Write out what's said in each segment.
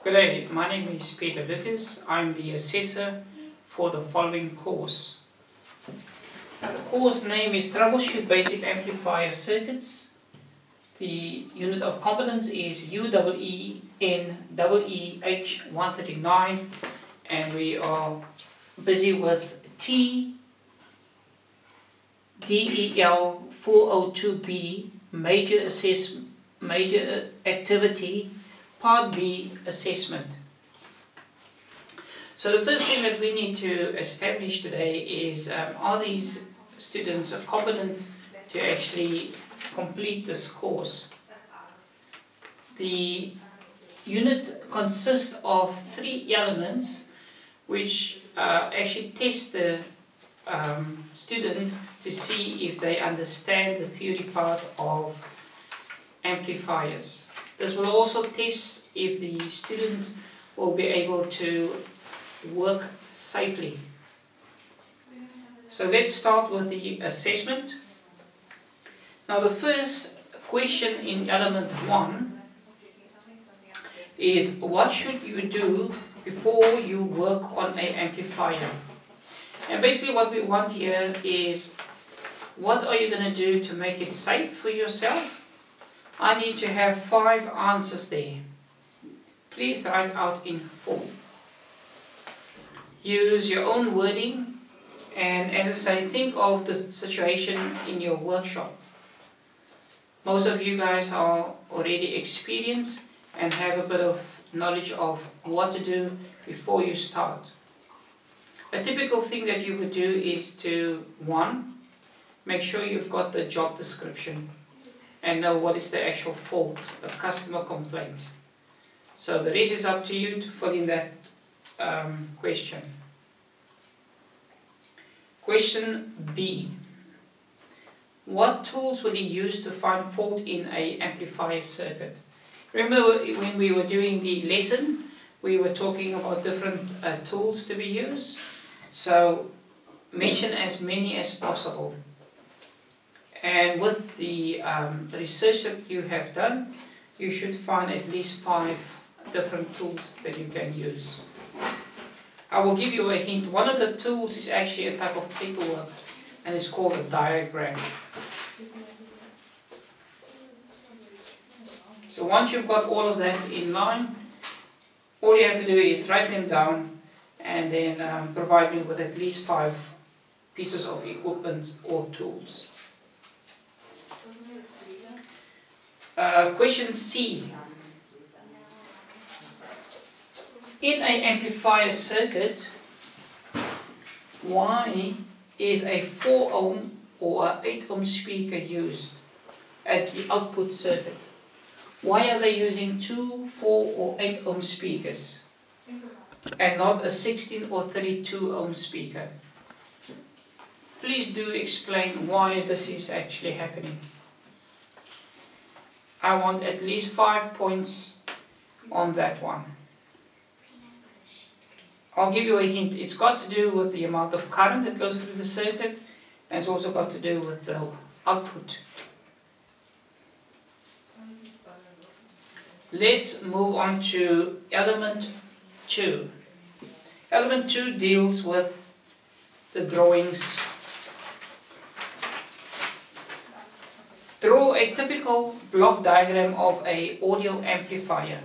Good day, my name is Peter Lucas. I'm the assessor for the following course. The course name is Troubleshoot Basic Amplifier Circuits. The unit of competence is UEENEEH139, and we are busy with TAEDEL402B, Major Activity, Part B assessment. So the first thing that we need to establish today is are these students competent to actually complete this course. The unit consists of 3 elements which actually test the student to see if they understand the theory part of amplifiers. This will also test if the student will be able to work safely. So let's start with the assessment. Now the first question in element 1 is, what should you do before you work on an amplifier? And basically what we want here is, what are you going to do to make it safe for yourself? I need to have 5 answers there. Please write out in full. Use your own wording, and as I say, think of the situation in your workshop. Most of you guys are already experienced and have a bit of knowledge of what to do before you start. A typical thing that you would do is to, 1, make sure you've got the job description and know what is the actual fault, a customer complaint. So the rest is up to you to fill in that question. Question B. What tools will you use to find fault in an amplifier circuit? Remember when we were doing the lesson, we were talking about different tools to be used. So mention as many as possible. And with the research that you have done, you should find at least 5 different tools that you can use. I will give you a hint. One of the tools is actually a type of paperwork, and it's called a diagram. So once you've got all of that in line, all you have to do is write them down and then provide me with at least 5 pieces of equipment or tools. Question C. In an amplifier circuit, why is a 4 ohm or an 8 ohm speaker used at the output circuit? Why are they using 2, 4 or 8 ohm speakers and not a 16 or 32 ohm speaker? Please do explain why this is actually happening. I want at least 5 points on that one. I'll give you a hint. It's got to do with the amount of current that goes through the circuit, and it's also got to do with the output. Let's move on to element 2. Element 2 deals with the drawings. Draw a typical block diagram of an audio amplifier.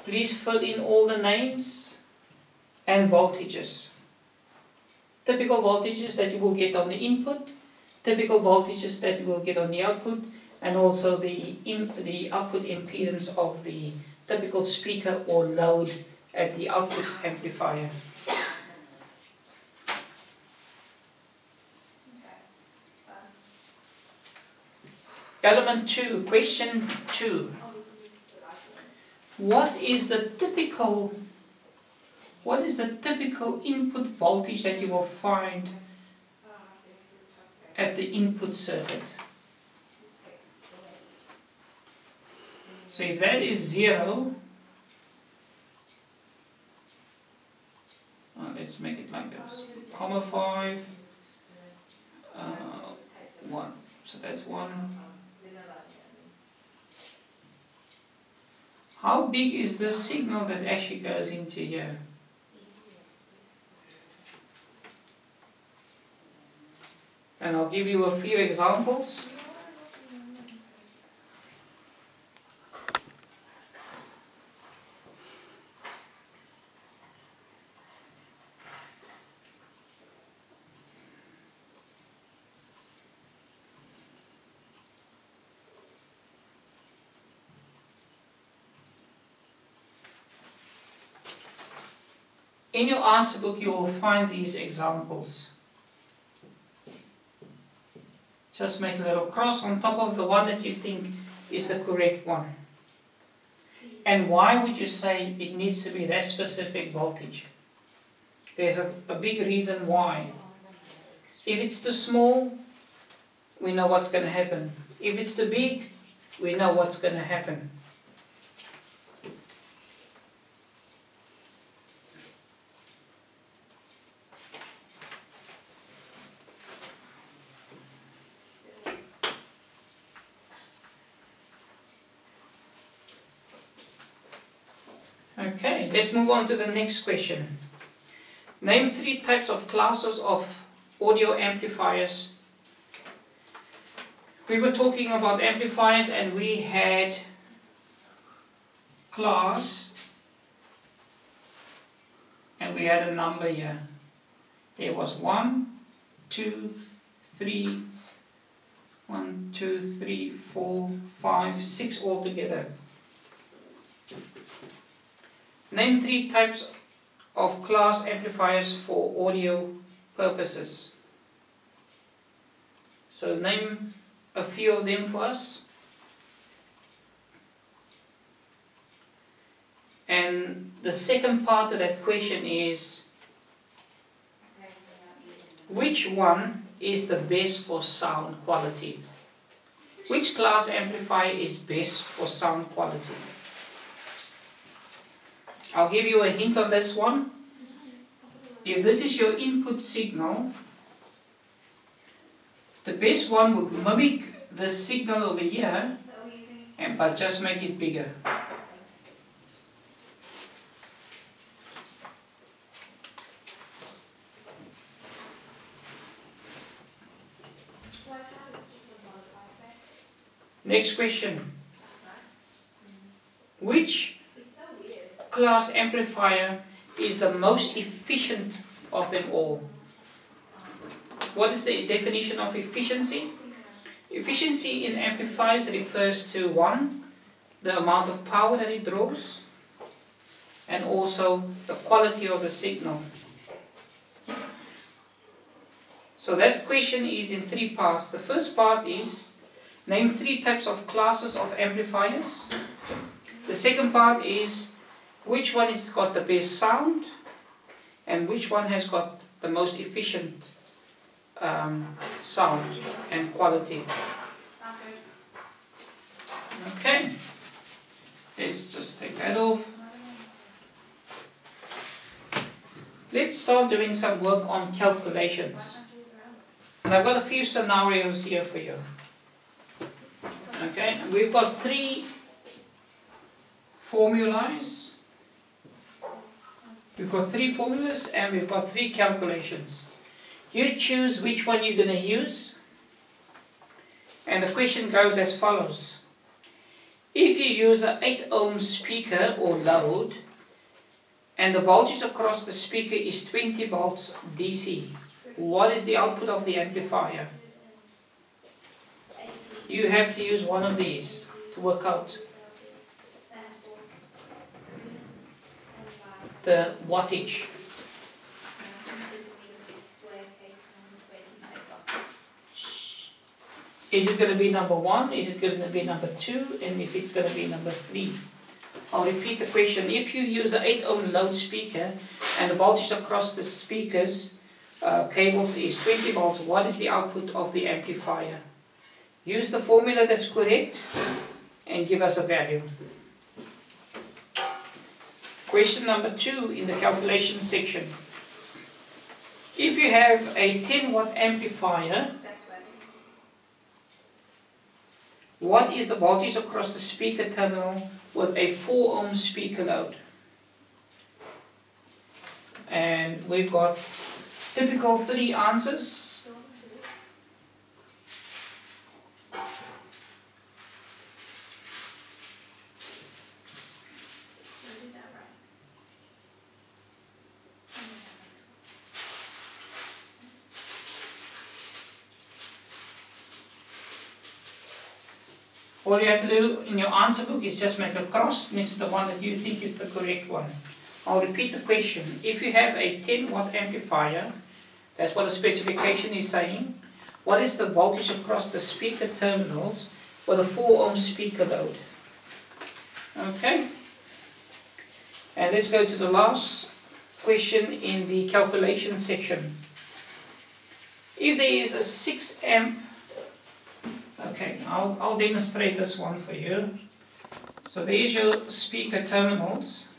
Please fill in all the names and voltages. Typical voltages that you will get on the input, typical voltages that you will get on the output, and also the output impedance of the typical speaker or load at the output amplifier. Element 2, question 2. What is the typical input voltage that you will find at the input circuit? So if that is 0, let's make it like this, comma 5, 1. So that's 1. How big is this signal that actually goes into here? And I'll give you a few examples. In your answer book you will find these examples. Just make a little cross on top of the one that you think is the correct one. And why would you say it needs to be that specific voltage? There's a big reason why. If it's too small, we know what's going to happen. If it's too big, we know what's going to happen. Okay, let's move on to the next question. Name 3 types of classes of audio amplifiers. We were talking about amplifiers and we had class and we had a number here. There was 1, 2, 3, 1, 2, 3, 4, 5, 6 altogether. Name 3 types of class amplifiers for audio purposes. So name a few of them for us. And the second part of that question is, which one is the best for sound quality? Which class amplifier is best for sound quality? I'll give you a hint on this one. If this is your input signal, the best one would mimic the signal over here, but just make it bigger. Next question. Which class amplifier is the most efficient of them all? What is the definition of efficiency? Efficiency in amplifiers refers to 1, the amount of power that it draws, and also the quality of the signal. So that question is in 3 parts. The first part is, name 3 types of classes of amplifiers. The second part is, which one has got the best sound and which one has got the most efficient sound and quality. Okay, let's just take that off. Let's start doing some work on calculations. And I've got a few scenarios here for you. Okay, and we've got 3 formulas. We've got 3 formulas and we've got 3 calculations. You choose which one you're going to use. And the question goes as follows. If you use an 8 ohm speaker or load and the voltage across the speaker is 20 volts DC, what is the output of the amplifier? You have to use one of these to work out the wattage. Is it going to be number 1? Is it going to be number 2? And if it's going to be number 3? I'll repeat the question. If you use an 8 ohm load speaker and the voltage across the speakers cables is 20 volts, what is the output of the amplifier? Use the formula that's correct and give us a value. Question number 2 in the calculation section. If you have a 10 watt amplifier, What is the voltage across the speaker terminal with a 4 ohm speaker load? And we've got typical 3 answers. All you have to do in your answer book is just make a cross next to the one that you think is the correct one. I'll repeat the question. If you have a 10 watt amplifier, that's what the specification is saying, what is the voltage across the speaker terminals with a 4 ohm speaker load? Okay. And let's go to the last question in the calculation section. If there is a 6 amp, okay, I'll demonstrate this one for you. So there's your speaker terminals.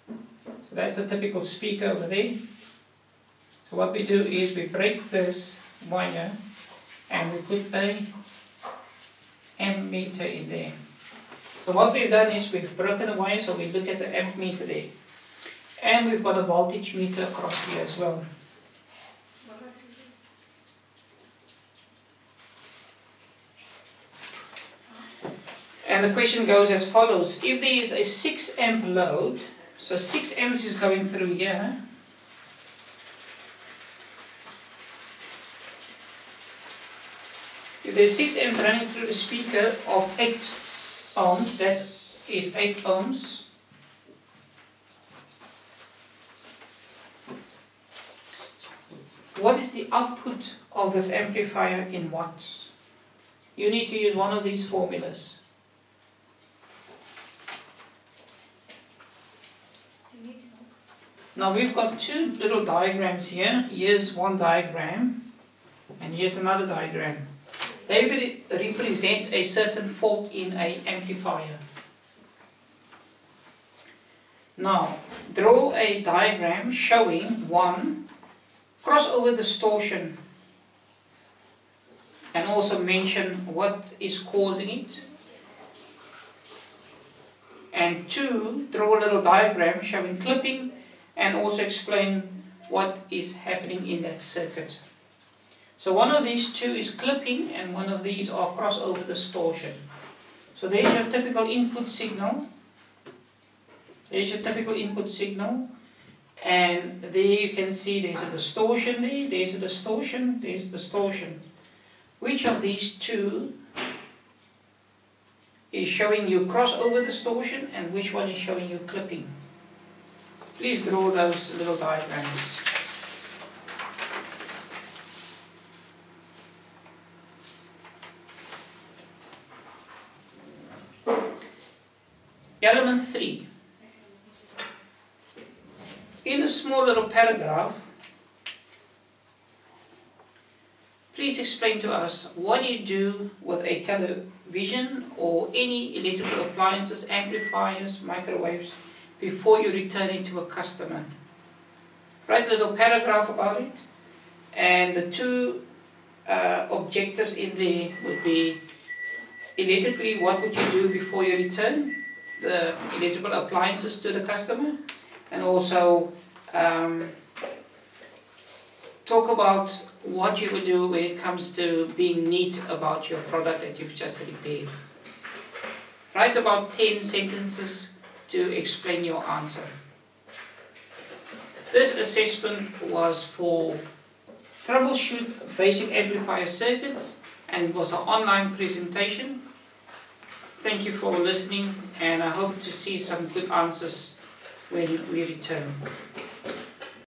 So that's a typical speaker over there. So what we do is we break this wire and we put a amp meter in there. So what we've done is we've broken the wire, so we look at the amp meter there. And we've got a voltage meter across here as well. And the question goes as follows. If there is a 6 amp load, so 6 amps is going through here, if there's 6 amps running through the speaker of 8 ohms, that is 8 ohms, what is the output of this amplifier in watts? You need to use one of these formulas. Now we've got 2 little diagrams here. Here's one diagram and here's another diagram. They represent a certain fault in an amplifier. Now draw a diagram showing 1, crossover distortion, and also mention what is causing it. And 2, draw a little diagram showing clipping and also explain what is happening in that circuit. So one of these 2 is clipping and one of these are crossover distortion. So there's your typical input signal. There's your typical input signal. And there you can see there's a distortion there, there's a distortion, there's distortion. Which of these 2 is showing you crossover distortion and which one is showing you clipping? Please draw those little diagrams. Element 3. In a small little paragraph, please explain to us what you do with a television or any electrical appliances, amplifiers, microwaves, before you return it to a customer. Write a little paragraph about it, and the 2 objectives in there would be electrically, what would you do before you return the electrical appliances to the customer, and also talk about what you would do when it comes to being neat about your product that you've just repaired. Write about 10 sentences to explain your answer. This assessment was for troubleshoot basic amplifier circuits and it was an online presentation. Thank you for listening and I hope to see some good answers when we return.